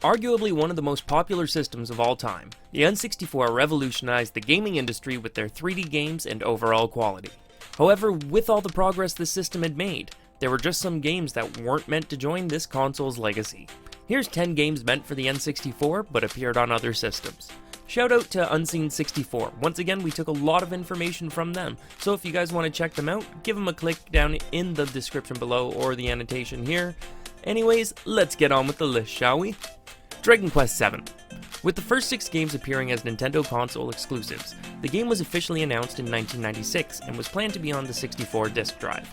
arguably one of the most popular systems of all time, the N64 revolutionized the gaming industry with their 3D games and overall quality. However, with all the progress this system had made, there were just some games that weren't meant to join this console's legacy. Here's 10 games meant for the N64 but appeared on other systems. Shout out to Unseen64. Once again, we took a lot of information from them, so if you guys want to check them out, give them a click down in the description below or the annotation here. Anyways, let's get on with the list, shall we? Dragon Quest VII. With the first 6 games appearing as Nintendo console exclusives, the game was officially announced in 1996 and was planned to be on the 64 disk drive.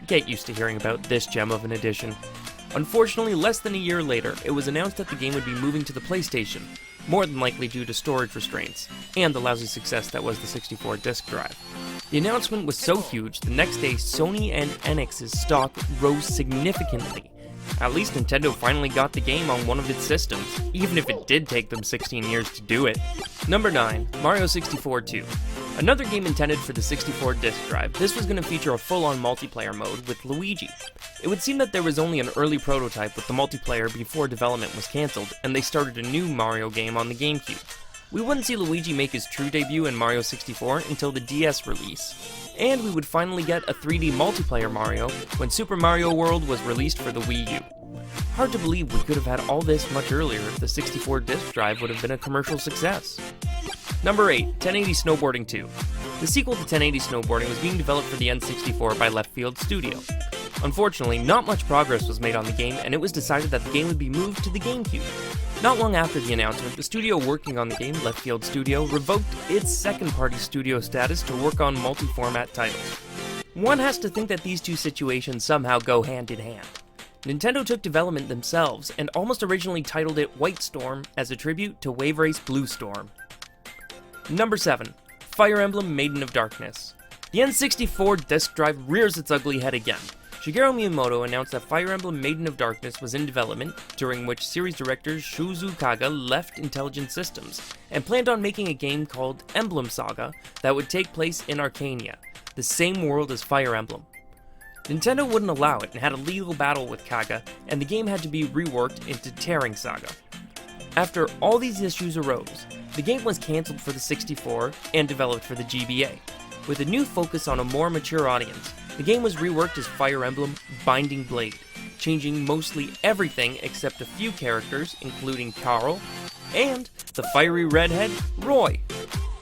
Get used to hearing about this gem of an addition. Unfortunately, less than a year later, it was announced that the game would be moving to the PlayStation, more than likely due to storage restraints, and the lousy success that was the 64 disk drive. The announcement was so huge, the next day Sony and Enix's stock rose significantly. At least Nintendo finally got the game on one of its systems, even if it did take them 16 years to do it. Number 9. Mario 64 2. Another game intended for the 64 disk drive, this was going to feature a full-on multiplayer mode with Luigi. It would seem that there was only an early prototype with the multiplayer before development was cancelled, and they started a new Mario game on the GameCube. We wouldn't see Luigi make his true debut in Mario 64 until the DS release, and we would finally get a 3D multiplayer Mario when Super Mario World was released for the Wii U. Hard to believe we could have had all this much earlier if the 64 disk drive would have been a commercial success. Number 8. 1080 Snowboarding 2. The sequel to 1080 Snowboarding was being developed for the N64 by Left Field Studio. Unfortunately, not much progress was made on the game, and it was decided that the game would be moved to the GameCube. Not long after the announcement, the studio working on the game, Left Field Studio, revoked its second-party studio status to work on multi-format titles. One has to think that these two situations somehow go hand in hand. Nintendo took development themselves, and almost originally titled it White Storm as a tribute to Wave Race Blue Storm. Number 7. Fire Emblem Maiden of Darkness. The N64 disk drive rears its ugly head again. Shigeru Miyamoto announced that Fire Emblem Maiden of Darkness was in development, during which series director Shuzo Kaga left Intelligent Systems, and planned on making a game called Emblem Saga that would take place in Arcania, the same world as Fire Emblem. Nintendo wouldn't allow it and had a legal battle with Kaga, and the game had to be reworked into Tearing Saga. After all these issues arose, the game was cancelled for the 64 and developed for the GBA. With a new focus on a more mature audience, the game was reworked as Fire Emblem Binding Blade, changing mostly everything except a few characters, including Carl, and the fiery redhead, Roy.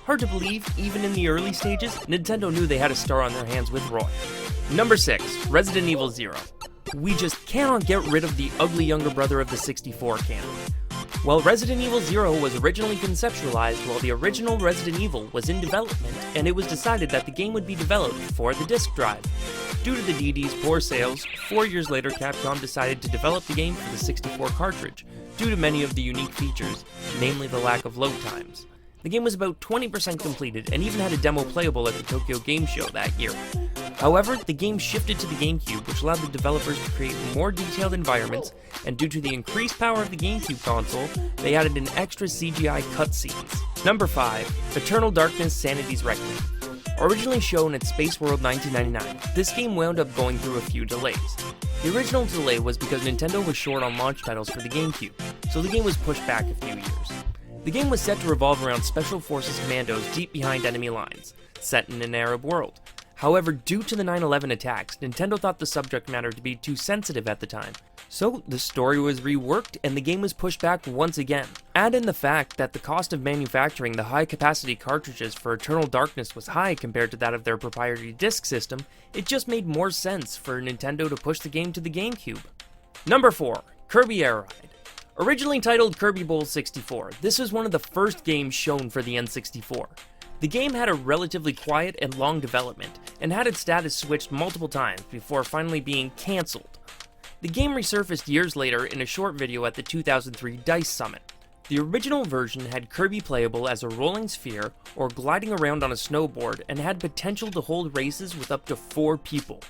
Hard to believe, even in the early stages, Nintendo knew they had a star on their hands with Roy. Number 6. Resident Evil 0. We just cannot get rid of the ugly younger brother of the 64 canon. While Resident Evil 0 was originally conceptualized while the original Resident Evil was in development, and it was decided that the game would be developed for the disk drive. Due to the DD's poor sales, 4 years later Capcom decided to develop the game for the 64 cartridge, due to many of the unique features, namely the lack of load times. The game was about 20% completed and even had a demo playable at the Tokyo Game Show that year. However, the game shifted to the GameCube, which allowed the developers to create more detailed environments, and due to the increased power of the GameCube console, they added an extra CGI cutscenes. Number 5. Eternal Darkness Sanity's Reckoning. Originally shown at Space World 1999, this game wound up going through a few delays. The original delay was because Nintendo was short on launch titles for the GameCube, so the game was pushed back a few years. The game was set to revolve around Special Forces commandos deep behind enemy lines, set in an Arab world. However, due to the 9/11 attacks, Nintendo thought the subject matter to be too sensitive at the time. So, the story was reworked and the game was pushed back once again. Add in the fact that the cost of manufacturing the high-capacity cartridges for Eternal Darkness was high compared to that of their proprietary disc system, it just made more sense for Nintendo to push the game to the GameCube. Number 4. Kirby Air Ride. Originally titled Kirby Bowl 64, this was one of the first games shown for the N64. The game had a relatively quiet and long development, and had its status switched multiple times before finally being cancelled. The game resurfaced years later in a short video at the 2003 DICE Summit. The original version had Kirby playable as a rolling sphere or gliding around on a snowboard and had potential to hold races with up to 4 people.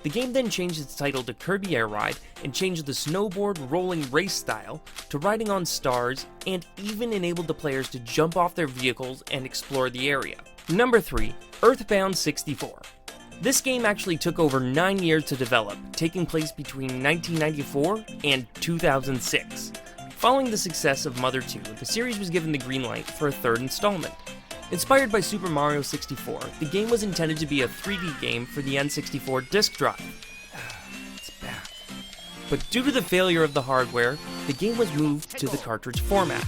The game then changed its title to Kirby Air Ride and changed the snowboard rolling race style to riding on stars, and even enabled the players to jump off their vehicles and explore the area. Number 3. Earthbound 64. This game actually took over 9 years to develop, taking place between 1994 and 2006. Following the success of Mother 2, the series was given the green light for a third installment. Inspired by Super Mario 64, the game was intended to be a 3D game for the N64 disk drive. It's back. But due to the failure of the hardware, the game was moved to the cartridge format.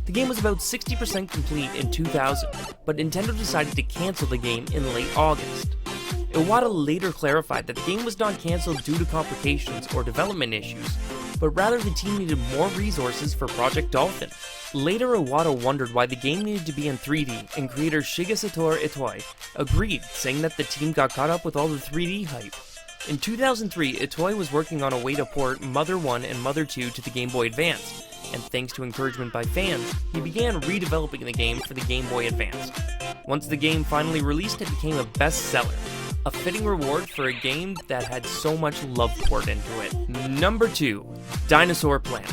The game was about 60% complete in 2000, but Nintendo decided to cancel the game in late August. Iwata later clarified that the game was not cancelled due to complications or development issues, but rather the team needed more resources for Project Dolphin. Later, Iwata wondered why the game needed to be in 3D, and creator Shigesato Itoi agreed, saying that the team got caught up with all the 3D hype. In 2003, Itoi was working on a way to port Mother 1 and Mother 2 to the Game Boy Advance, and thanks to encouragement by fans, he began redeveloping the game for the Game Boy Advance. Once the game finally released, it became a bestseller, a fitting reward for a game that had so much love poured into it. Number 2, Dinosaur Plans.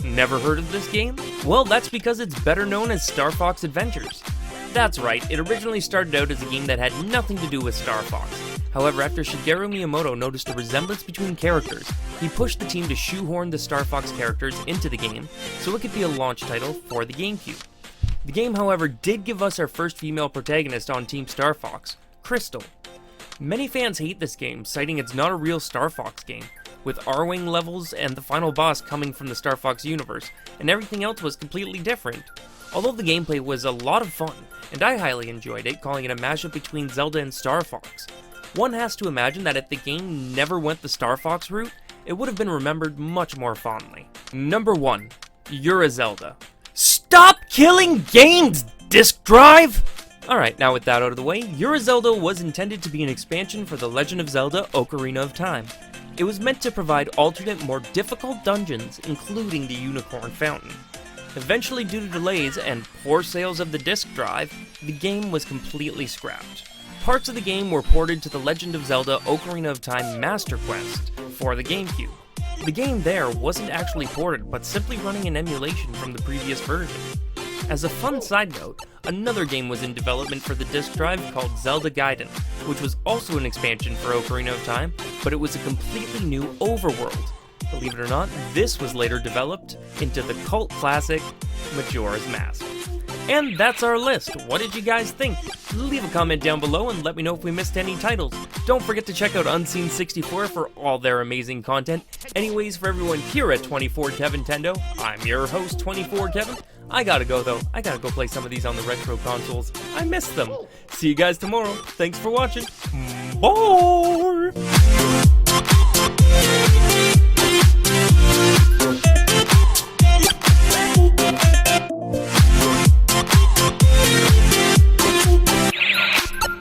Never heard of this game? Well, that's because it's better known as Star Fox Adventures. That's right, it originally started out as a game that had nothing to do with Star Fox. However, after Shigeru Miyamoto noticed a resemblance between characters, he pushed the team to shoehorn the Star Fox characters into the game so it could be a launch title for the GameCube. The game, however, did give us our first female protagonist on Team Star Fox, Crystal. Many fans hate this game, citing it's not a real Star Fox game, with R-Wing levels and the final boss coming from the Star Fox universe, and everything else was completely different. Although the gameplay was a lot of fun, and I highly enjoyed it, calling it a mashup between Zelda and Star Fox. One has to imagine that if the game never went the Star Fox route, it would have been remembered much more fondly. Number 1, You're a Zelda. Stop killing games, disk drive! Alright, now with that out of the way, You're a Zelda was intended to be an expansion for The Legend of Zelda: Ocarina of Time. It was meant to provide alternate, more difficult dungeons, including the Unicorn Fountain. Eventually, due to delays and poor sales of the disk drive, the game was completely scrapped. Parts of the game were ported to The Legend of Zelda: Ocarina of Time Master Quest for the GameCube. The game there wasn't actually ported, but simply running an emulation from the previous version. As a fun side note, another game was in development for the disk drive called Zelda Gaiden, which was also an expansion for Ocarina of Time, but it was a completely new overworld. Believe it or not, this was later developed into the cult classic Majora's Mask. And that's our list. What did you guys think? Leave a comment down below and let me know if we missed any titles. Don't forget to check out Unseen64 for all their amazing content. Anyways, for everyone here at 24KevNintendo, I'm your host, 24Kevin. I gotta go though. I gotta go play some of these on the retro consoles. I miss them. See you guys tomorrow. Thanks for watching. Bye!